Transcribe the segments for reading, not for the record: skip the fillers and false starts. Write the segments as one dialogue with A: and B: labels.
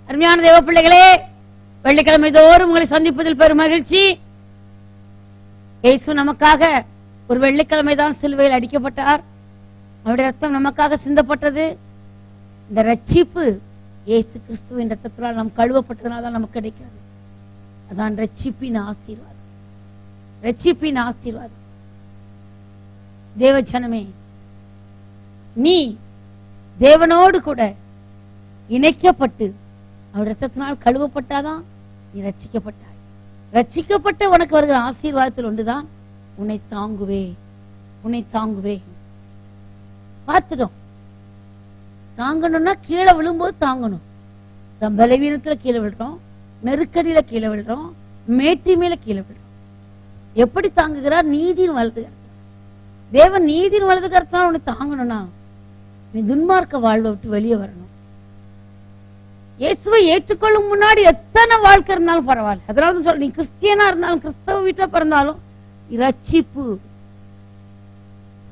A: அருமையான தேவ பிள்ளைகளே, வெள்ளிக்கிழமை தோறும் உங்களை சந்திப்பதில் பெரும் மகிழ்ச்சி. இயேசு நமக்காக ஒரு வெள்ளிக்கிழமை தான் சிலுவையில் அடிக்கப்பட்டார். அவருடைய ரத்தம் நமக்காக சிந்தப்பட்டது. இந்த ரட்சிப்பு இயேசு கிறிஸ்துவின் ரத்தத்தினால் நாம் கழுவப்பட்டதனால் தான் நமக்கு கிடைக்கிறது. அதான் ரட்சிப்பின் ஆசீர்வாதம். ரட்சிப்பின் ஆசீர்வாதம். தேவ ஜனமே, நீ தேவனோடு கூட இணைக்கப்பட்டு அவர் ரத்தத்தினால் கழுவப்பட்டாதான் நீ ரட்சிக்கப்பட்டாய். ரட்சிக்கப்பட்ட உனக்கு வருகிற ஆசீர்வாதத்தில் ஒன்றுதான், உன்னை தாங்குவே, உன்னை தாங்குவே. பார்த்துட்டோம். தாங்கணும்னா கீழே விழும்போது தாங்கணும். தம் பலவீனத்துல கீழே விழுறோம், நெருக்கடியில கீழே விழுறோம், மேட்டி மேல கீழே விழுறோம். எப்படி தாங்குகிறார்? நீதியின் வலது கரத்தால். தேவன் நீதியின் வலது கரத்தால் உன்னை தாங்கணும்னா நீ துன்மார்க்க வாழ்வை விட்டு வெளியே வரணும். இயேசுவை ஏற்றுக்கொள்ளும் முன்னாடி எத்தனை வாழ்க்கை இருந்தாலும் பரவாயில்ல. அதனால சொல்ல, நீ கிறிஸ்டியனா இருந்தாலும் கிறிஸ்தவ வீட்டுல பிறந்தாலும் ரட்சிப்பு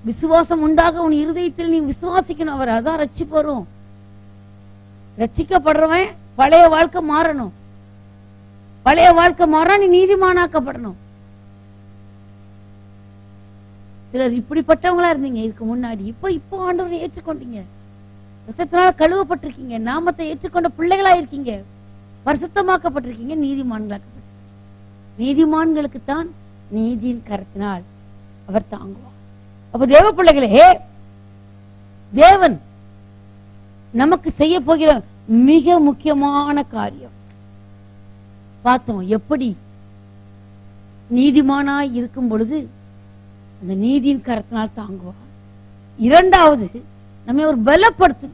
A: விசுவாசம் உண்டாக உன் இருதயத்தில் நீ விசுவாசிக்கணும். அவர் அதான் ரட்சிப்பு வரும். ரட்சிக்கப்படுறவன் பழைய வாழ்க்கை மாறணும். பழைய வாழ்க்கை மாற நீ நீதிமானாக்கப்படணும். சிலர் இப்படிப்பட்டவங்களா இருந்தீங்க இதுக்கு முன்னாடி. இப்போ ஆண்டவரை ஏற்றுக்கொண்டீங்க, ரத்தத்தினால கழுவப்பட்டிருக்கீங்க, நாமத்தை ஏற்றுக்கொண்ட பிள்ளைகளா இருக்கீங்க, பரிசுத்தமாக்கப்பட்டிருக்கீங்க, நீதிமான்களாக்கப்பட்ட. நீதிமான்களுக்குத்தான் நீதியின் கரத்தினால் அவர் தாங்குவார். அப்ப தேவ பிள்ளைகளே, தேவன் நமக்கு செய்ய போகிற மிக முக்கியமான காரியம் பார்த்தோம். எப்படி நீதிமானாய் இருக்கும் பொழுது அந்த நீதியின் கரத்தினால் தாங்குவார். இரண்டாவது, நம்மை ஒரு பலப்படுத்து,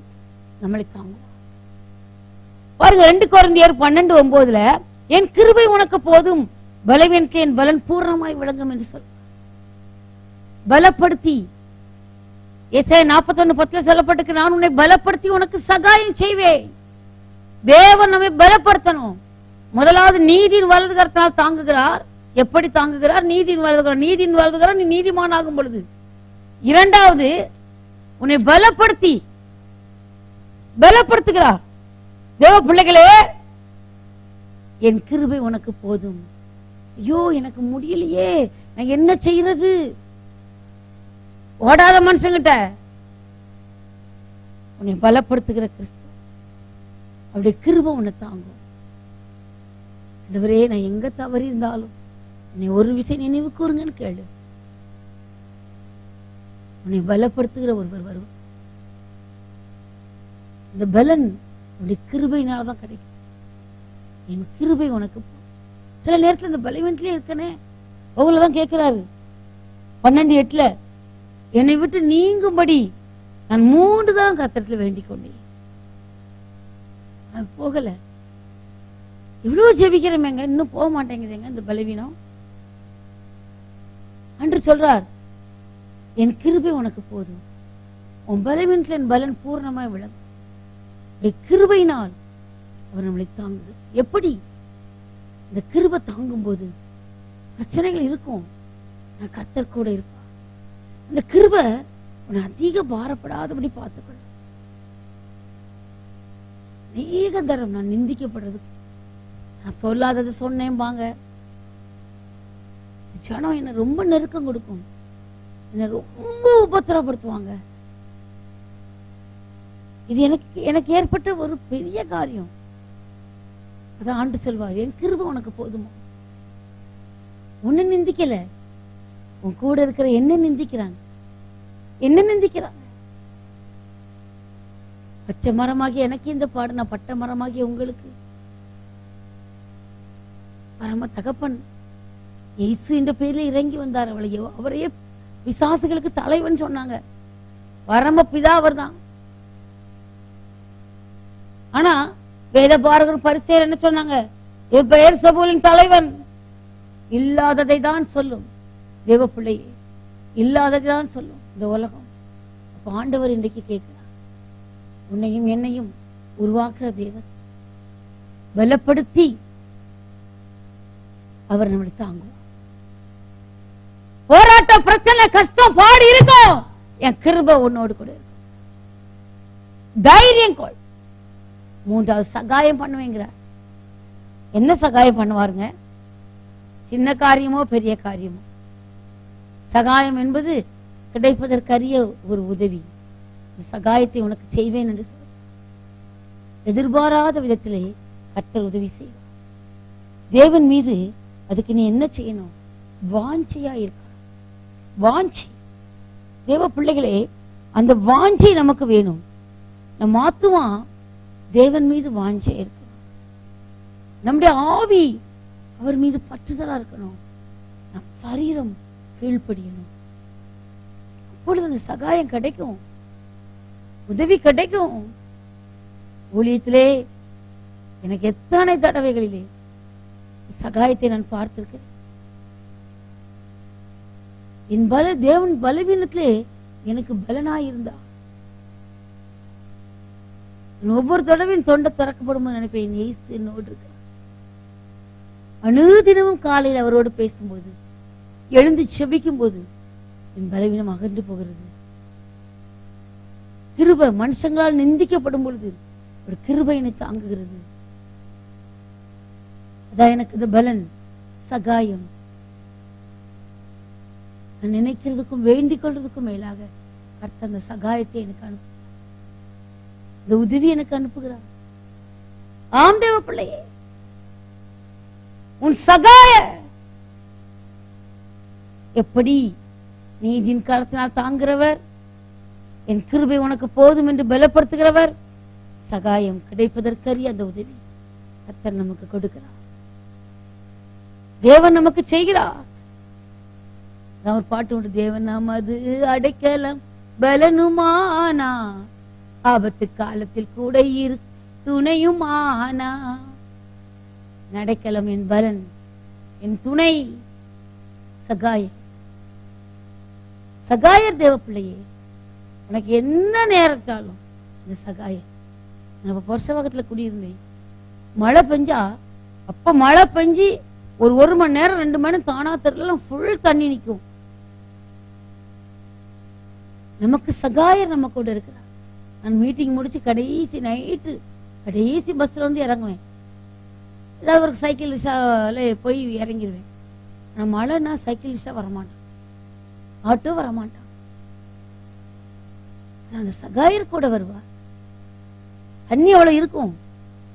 A: நம்மளை தாங்குவார். பாருங்க, 2 கொரிந்தியர் 12:9 என் கிருபை உனக்கு போதும், பலவீனத்தில் என் பலன் பூர்ணமாய் விளங்கும் என்று சொல். பலப்படுத்தி, ஏசாயா 41:10 சொல்லப்பட்டிருக்கு, நான் உன்னை பலப்படுத்தி உனக்கு சகாயம் செய்வேன். தேவன் நம்மை பலப்படுத்தணும். முதலாவது நீதியின் வலது கரத்தினால் தாங்குகிறார். எப்படி தாங்குகிறார்? நீதியின் வலதுகிறார். நீதியின் வலதுகிறார் நீ நீதிமான் ஆகும் பொழுது. இரண்டாவது, உன்னை பலப்படுத்துகிறார். தேவ பிள்ளைகளே, என் கிருபை உனக்கு போதும். ஐயோ, எனக்கு முடியலையே, நான் என்ன செய்யறது? ஓடாத மனுஷங்கிட்ட உன்னை பலப்படுத்துகிற கிறிஸ்து, அவருடைய கிருபை உன்னை தாங்கும். ஆண்டவரே, நான் எங்க தவறி இருந்தாலும் என்னை ஒரு விஷயம் நினைவு கூறுங்கன்னு கேளு. உன்னை பலப்படுத்துகிற ஒருவர் வருவார். இந்த பலன் உன்னுடைய கிருபையினாலதான் கிடைக்கும். என் கிருபை உனக்கு. சில நேரத்தில் இந்த பலவீனத்திலே இருக்கனே, அவங்களதான் கேட்கிறாரு 12:8 என்னை விட்டு நீங்கும்படி நான் 3 தான் கர்த்தரிடத்தில் வேண்டிக் கொண்டேன், அது போகல. இவ்வளவு ஜெபிக்கிறேங்க, இன்னும் போக மாட்டேங்குதுங்க இந்த பலவீனம். அன்று சொல்றார், என் கிருபை உனக்கு போதும், உன் பலவீனத்தில் என் பலன் பூர்ணமாய் விளங்கும். கிருபையினால் அவர் நம்மளை தாங்குது. எப்படி? இந்த கிருபை தாங்கும் போது பிரச்சனைகள் இருக்கும், நான் கர்த்தர் கூட இருப்பார். இந்த கிருபை உன்னை அதிக பாரப்படாதபடி பார்த்துக்கொள்ள. அநேக தரம் நான் நிந்திக்கப்படுறதுக்கு, நான் சொல்லாதது சொன்னேன் பாங்க, ஜனம் என்ன ரொம்ப நெருக்கம் கொடுக்கும், என்ன ரொம்ப உபத்திரப்படுத்துவாங்க. இது எனக்கு ஏற்பட்ட ஒரு பெரிய காரியம். அதான் ஆண்டு சொல்வார், என் கிருபை உனக்கு போதுமா. உன்னை நிந்திக்கல, உன் கூட இருக்கிற என்ன நிந்திக்கிறாங்க, என்ன நிந்திக்கிறாங்க. பச்சை மரமாகிய எனக்கு இந்த பாடு, நான் பட்ட மரமாகிய உங்களுக்கு. பரம தகப்பன் இயேசு என்ற பேரில் இறங்கி வந்தார். அவளையோ அவரையே பிசாசுகளுக்கு தலைவன் சொன்னாங்க. பரம பிதா அவர் தான். ஆனா வேத பாரகர் பரிசேயர் என்ன சொன்னாங்க? இவர் பெயர் சபூலின் தலைவன். இல்லாததை தான் சொல்லும் தேவ பிள்ளையே, இல்லாததை தான் சொல்லும் இந்த உலகம். அப்ப ஆண்டவர் இன்றைக்கு கேட்கிறார், உன்னையும் என்னையும் உருவாக்குற தேவன் பலப்படுத்தி அவர் நம்மளை தாங்குவார். போராட்டம், பிரச்சனை, கஷ்டம், பாடு இருக்கும், என் கிருபை உன்னோடு கூட இருக்கும். தைரியம் கொள். மூன்றாவது சகாயம் பண்ணுவேங்கிறார். என்ன சகாயம் பண்ணுவாருங்க? சின்ன காரியமோ பெரிய காரியமோ, சகாயம் என்பது கிடைப்பதற்கரிய ஒரு உதவி. சகாயத்தை உனக்கு செய்வேன் என்று சொல்ல, எதிர்பாராத விதத்திலே கர்த்தர் உதவி செய்வார். தேவன் மீது அதுக்கு நீ என்ன செய்யணும்? வாஞ்சையா இருக்க. வாஞ்சை. தேவ பிள்ளைகளே, அந்த வாஞ்சை நமக்கு வேணும். நம் ஆத்துமா தேவன் மீது வாஞ்சையா இருக்கணும். நம்முடைய ஆவி அவர் மீது பற்றுதலா இருக்கணும். நம் சரீரம் கீழ்ப்படியணும். அப்பொழுது அந்த சகாயம் கிடைக்கும், உதவி கிடைக்கும். ஊழியத்திலே எனக்கு எத்தனை தடவைகளிலே சகாயத்தை நான் பார்த்திருக்கிறேன். என் தேவன் பலவீனத்திலே எனக்கு பலனாயிருந்தா ஒவ்வொரு தடவையும் தொண்டை திறக்கப்படும் நினைப்பேன். இயேசு என்னோடு இருக்கிறார். அனுதினமும் காலையில் அவரோடு பேசும்போது, எழுந்து செபிக்கும் போது என் பலவீனம் அகன்று போகிறது. கிருபை மனுஷங்களால் நிந்திக்கப்படும் பொழுது ஒரு கிருபை என்னை தாங்குகிறது. அதான் எனக்கு இந்த பலன், சகாயம். நான் நினைக்கிறதுக்கும் வேண்டிக் கொள்றதுக்கும் மேலாக கர்த்தர் அந்த சகாயத்தை எனக்கு அனுப்பு, இந்த உதவி எனக்கு அனுப்புகிறார். ஆம் தேவ பிள்ளையே, உன் சகாய எப்படி நீதின் காலத்தினால் தாங்குகிறவர், என் கிருபை உனக்கு போதும் என்று பலப்படுத்துகிறவர், சகாயம் கிடைப்பதற்கரிய அந்த உதவி கர்த்தர் நமக்கு கொடுக்கிறார். தேவன் நமக்கு செய்கிறார். ஒரு பாட்டு உண்டு, தேவன் நமது அடைக்கலம் பலனுமானா, ஆபத்து காலத்தில் கூட இரு துணையுமானா. அடைக்கலம் என் பலன், என் துணை, சகாயர். சகாயர் தேவ பிள்ளையே, உனக்கு என்ன நேரத்தாலும் இந்த சகாயர். நான் வருஷவகத்துல குடியிருந்தேன். மழை பெஞ்சா, அப்ப மழை பெஞ்சி ஒரு மணி நேரம் 2 மணி நேரம் தானா தெருலாம் ஃபுல் தண்ணி நிற்கும். நமக்கு சகாயர் நம்ம கூட இருக்கிறார். நான் மீட்டிங் முடிச்சு கடைசி நைட்டு கடைசி பஸ்ல வந்து இறங்குவேன். ஏதாவது ஒரு சைக்கிள் ரிக்ஷால போய் இறங்கிடுவேன். ஆனால் மழைன்னா சைக்கிள் ரிக்ஷா வரமாட்டான், ஆட்டோ வரமாட்டான். அந்த சகாயர் கூட வருவா. தண்ணி அவ்வளவு இருக்கும்,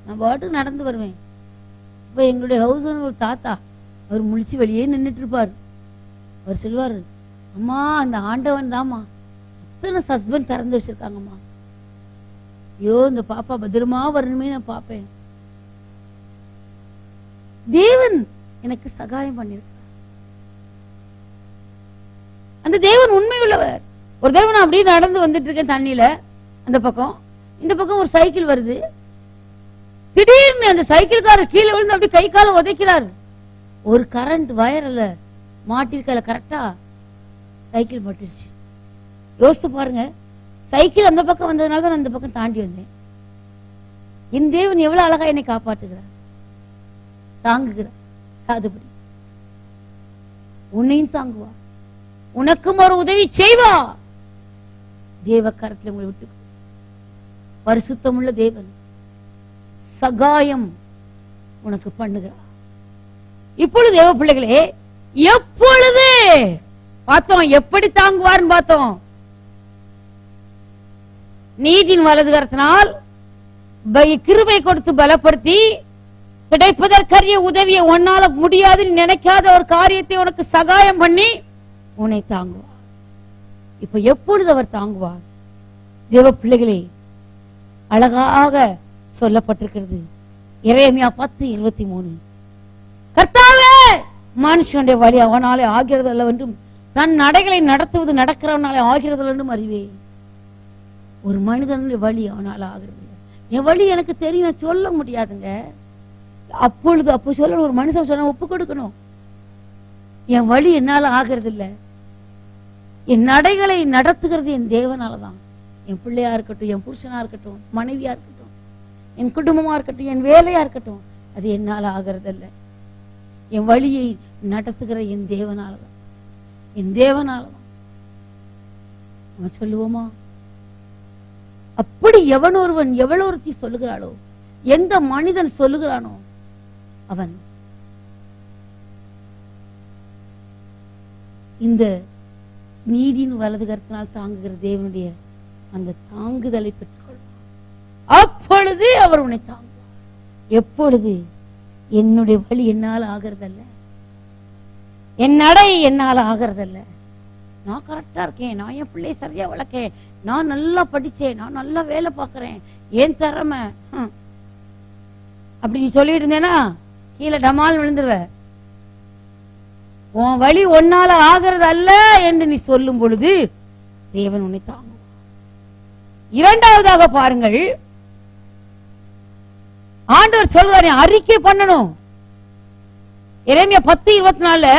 A: நான் பாட்டுக்கு நடந்து வருவேன். இப்போ எங்களுடைய ஹவுஸ் ஒரு தாத்தா, அவர் முழிச்சு வெளியே நின்றுட்டு இருப்பார். அவர் சொல்லுவார், அம்மா அந்த ஆண்டவன் தாம்மா அத்தனை ஹஸ்பண்ட் திறந்து வச்சிருக்காங்கம்மா. ஐயோ இந்த பாப்பா பத்திரமா வரணுமே நான் பார்ப்பேன். தேவன் எனக்கு சகாயம் பண்ணிருக்க. அந்த தேவன் உண்மை உள்ளவர். ஒரு தடவை நான் அப்படியே நடந்து வந்துட்டு இருக்கேன் தண்ணியில, அந்த பக்கம் இந்த பக்கம் ஒரு சைக்கிள் வருது. திடீர்னு அந்த சைக்கிள்காரர் கீழே விழுந்து அப்படி கை கால உதைக்கிறார். ஒரு கரண்ட் வயர்ல மாட்டிருக்கல, கரெக்டா சைக்கிள் மாட்டிருச்சு. யோசித்து பாருங்க, சைக்கிள் அந்த பக்கம் வந்ததுனால தான் அந்த பக்கம் தாண்டி வந்தேன். என் தேவன் எவ்வளவு அழகா என்னை காப்பாற்றுகிறார், தாங்குகிறார். அதுபடி உன்னையும் தாங்குவா, உனக்கும் ஒரு உதவி செய்வா. தேவ கரத்தில் உங்களை விட்டு பரிசுத்தமுள்ள தேவன் சகாயம் உனக்கு பண்ணுகிறார். இப்பொழுது தேவ பிள்ளைகளே, எப்பொழுது பார்த்தோம் எப்படி தாங்குவார்னு பார்த்தோம். நீதின் வலது கரத்தினால் கிருபை கொடுத்து பலப்படுத்தி கிடைப்பதற்கரிய உதவியை உன்னால முடியாதுன்னு நினைக்காத ஒரு காரியத்தை உனக்கு சகாயம் பண்ணி உன்னை தாங்குவார். இப்ப எப்பொழுது அவர் தாங்குவார்? தேவ பிள்ளைகளே, அழகாக சொல்லப்பட்டிருக்கிறது எரேமியா 10:23. கர்த்தாவே, மனுஷனுடைய வழி அவனாலே ஆகிறது அல்லவென்றும் தன் நடைகளை நடத்துவது நடக்கிறவனாலே ஆகிறது என்றும் அறிவே. ஒரு மனிதனுடைய வழி அவனால ஆகிறது. என் வழி எனக்கு தெரியும், சொல்ல முடியாதுங்க. அப்பொழுது அப்போ சொல்ல ஒரு மனுஷன் சொன்ன ஒப்பு கொடுக்கணும். என் வழி என்னால ஆகிறது இல்லை. என் நடைகளை நடத்துகிறது என் தேவனாலதான். என் பிள்ளையா இருக்கட்டும், என் புருஷனா இருக்கட்டும், மனைவியா இருக்கட்டும், என் குடும்பமா இருக்கட்டும், என் வேலையா இருக்கட்டும், அது என்னால ஆகிறது இல்லை. என் வழியை நடத்துகிற என் தேவனாலதான், என் தேவனாலதான். நம்ம சொல்லுவோமா? அப்படி எவன் ஒருவன் எவ்வளவு ஒருத்தி சொல்லுகிறாளோ, எந்த மனிதன் சொல்லுகிறானோ அவன் இந்த நீதியின் வலது கரத்தினால் தாங்குகிற தேவனுடைய அந்த தாங்குதலை பெற்றுக்கொள்வார். அப்பொழுது அவர் உன்னை தாங்குவார். எப்பொழுது? என்னுடைய வழி என்னால் ஆகிறதல்ல, என் நடை என்னால் ஆகிறதல்ல. நான் கரெக்டா இருக்கேன், நான் என் பிள்ளை சரியா வளர்க்கேன், நான் நல்லா படிச்சேன், நான் நல்லா வேலை பார்க்கிறேன், என் திறமை அப்படி நீ சொல்லிட்டு இருந்தேன்னா கீழே டமால் விழுந்துருவ. உன் வழி ஒன்னால ஆகிறது அல்ல என்று நீ சொல்லும் பொழுது தேவன் உன்னை தாங்குவார். இரண்டாவதாக பாருங்கள், ஆண்டவர் சொல்றாரு அறிக்கை பண்ணணும். எரேமியா 10:24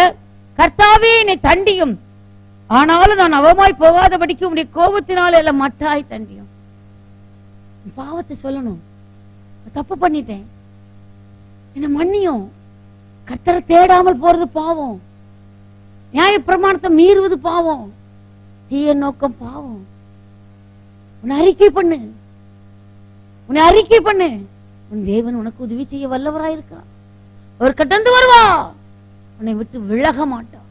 A: கர்த்தாவே என்னை தண்டியும், ஆனாலும் நான் அவமாய் போகாதபடிக்கு உடைய கோபத்தினால எல்லாம் மட்டாய் தண்டியும். பாவத்தை சொல்லணும், தப்பு பண்ணிட்டேன், என்ன மன்னியும். கர்த்தரை தேடாமல் போறது பாவம், நியாய பிரமாணத்தை மீறுவது பாவம், தீய நோக்கம் பாவம். உன்னை அறிக்கை பண்ணு, உன்னை அறிக்கை பண்ணு. உன் தேவன் உனக்கு உதவி செய்ய வல்லவராயிருக்கிறார். அவர் கடந்து வருவா, உன்னை விட்டு விலக மாட்டா.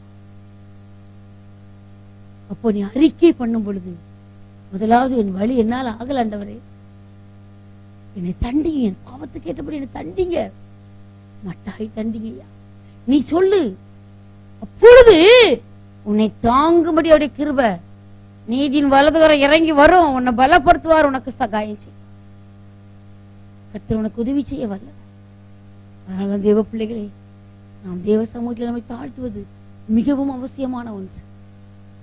A: அப்போ நீ அறிக்கை பண்ணும் பொழுது முதலாவது என் வழி என்னால் ஆகல ஆண்டவரே, என்னை தண்டிங்க, என் பாவத்துக்கு ஏற்றபடி என்னை தண்டிங்க, மட்டாய் தண்டிங்கய்யா நீ சொல்லு. அப்பொழுது உன்னை தாங்கும்படி அவருடைய கிருபை நீதியின் வலதுகரம் இறங்கி வரும், உன்னை பலப்படுத்துவார், உனக்கு சகாயம் செய்யும். கர்த்தர் உனக்கு உதவி செய்ய வல்ல. அதனால தேவ பிள்ளைகளே, நாம் தேவ சமூகத்தில் நம்மை தாழ்த்துவது மிகவும் அவசியமான ஒன்று.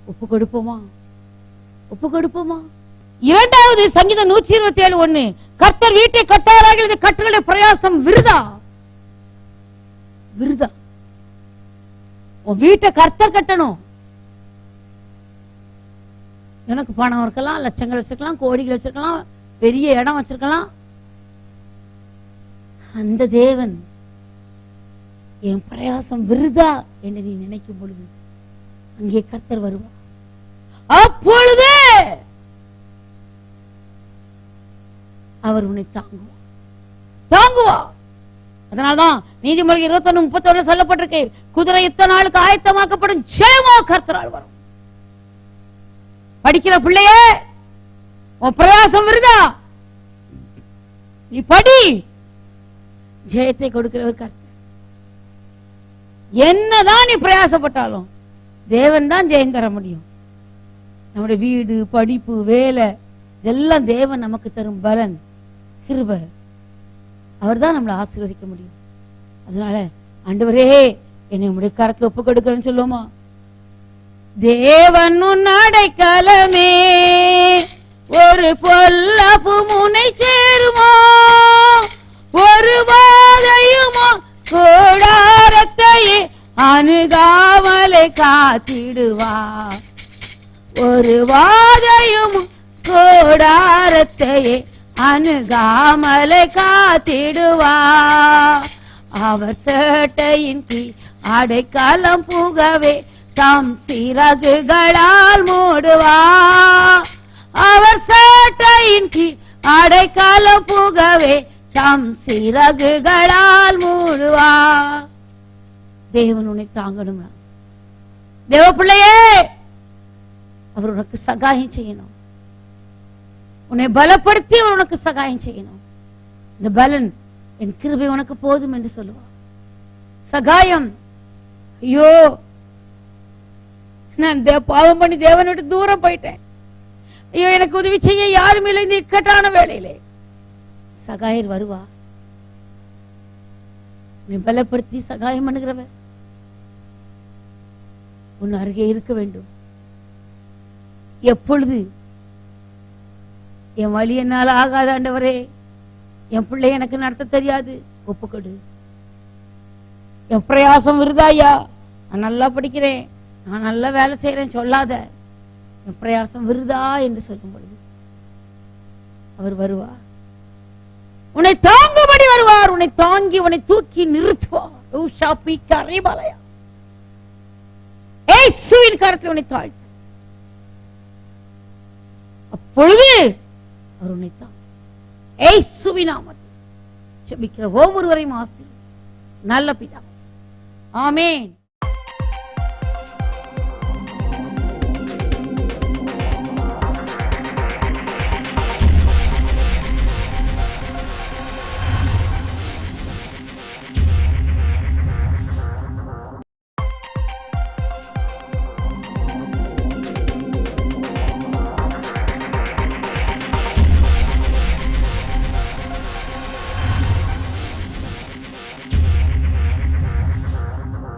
A: ஒப்பு கொடுப்போமா? ஒப்பு கொடுப்போமா? இரண்டாவது சங்கீதம் 127:1 கர்த்தர் வீட்டை கட்டாராக இந்த கட்டுகளுடைய பிரயாசம் விருதா. விருதா. உன் வீட்டை கர்த்தர் கட்டணும். எனக்கு பணம் இருக்கலாம், லட்சங்கள் வச்சிருக்கலாம், கோடிகள் வச்சிருக்கலாம், பெரிய இடம் வச்சிருக்கலாம். அந்த தேவன் என் பிரயாசம் விருதா என்று நீ நினைக்கும் பொழுது அங்கே கர்த்தர் வருவார். அப்பொழுது அவர் உன்னை தாங்குவார், தாங்குவார். அதனால்தான் நீதிமொழி 21:31 சொல்லப்பட்டிருக்கு, குதிரை இத்தனை நாளுக்கு ஆயத்தமாக்கப்படும், ஜெயமோ கர்த்தரால் வரும். படிக்கிற பிள்ளையே, உன் பிரயாசம் விருதா, நீ படி, ஜெயத்தை கொடுக்கிறவர் கர்த்தர். என்னதான் நீ பிரயாசப்பட்டாலும் தேவன் தான் ஜெயம் தர முடியும். நம்முடைய வீடு, படிப்பு, வேலை இதெல்லாம் தேவன் நமக்கு தரும் பலன், கிருபை. அவர் தான் நம்மளை ஆசீர்வதிக்க முடியும். அதனால ஆண்டவரே என்னை உம்முடைய கரத்துல ஒப்பு கொடுக்கிறேன்னு சொல்லுவோமா? தேவன் உன் அடைக்கலமே, ஒரு பொல்லாப்பு முனை சேருமோ, ஒரு வாதையுமோ கூடாரத்தையே அணுகாமலை காத்திடுவா, ஒரு வாதையும் கூடாரத்தையே அணுகாமலை காத்திடுவா, அவர் சேட்டையின் கீழ் அடைக்கலம் புகவே தம் சிறகுகளால் மூடுவா, அவர் சேட்டையின் கீழ் அடைக்கலம் புகவே தம் சிறகுகளால் மூடுவா. தேவன் உன்னை தாங்கணும். தேவ பிள்ளையே, அவர் உனக்கு சகாயம் செய்யணும், உன்னை பலப்படுத்தி அவர் உனக்கு சகாயம் செய்யணும். இந்த பலன் என் கிருபை உனக்கு போதும் என்று சொல்லுவார். சகாயம், ஐயோ நான் பாவம் பண்ணி தேவனை விட்டு தூரம் போயிட்டேன், ஐயோ எனக்கு உதவி செய்ய யாரும் இல்லை இந்த இக்கட்டான வேளையிலே, சகாயர் வருவா. நீ பலப்படுத்தி சகாயம் பண்ணுகிறவர் உன் அருகே இருக்க வேண்டும். எப்பொழுது என் வழி என்னால் ஆகாத ஆண்டவரே, என் பிள்ளை எனக்கு நடத்த தெரியாது, ஒப்புக்கொடு. என் பிரயாசம் விருதாயா, நான் நல்லா படிக்கிறேன், நான் நல்லா வேலை செய்யறேன் சொல்லாத. என் பிரயாசம் விருதா என்று சொல்லும் பொழுது அவர் வருவார், உன்னை தாங்கும்படி வருவார், உன்னை தாங்கி உன்னை தூக்கி நிறுத்துவார். இயேசுவின் கரத்தில் உன்னை தாழ்த்து. அப்பொழுது அவர் உன்னை தாங்க. இயேசுவின் நாமத்தில் ஜெபிக்கிற ஒவ்வொருவரையும் ஆசீர்வதியும் நல்ல பிதா. ஆமென்.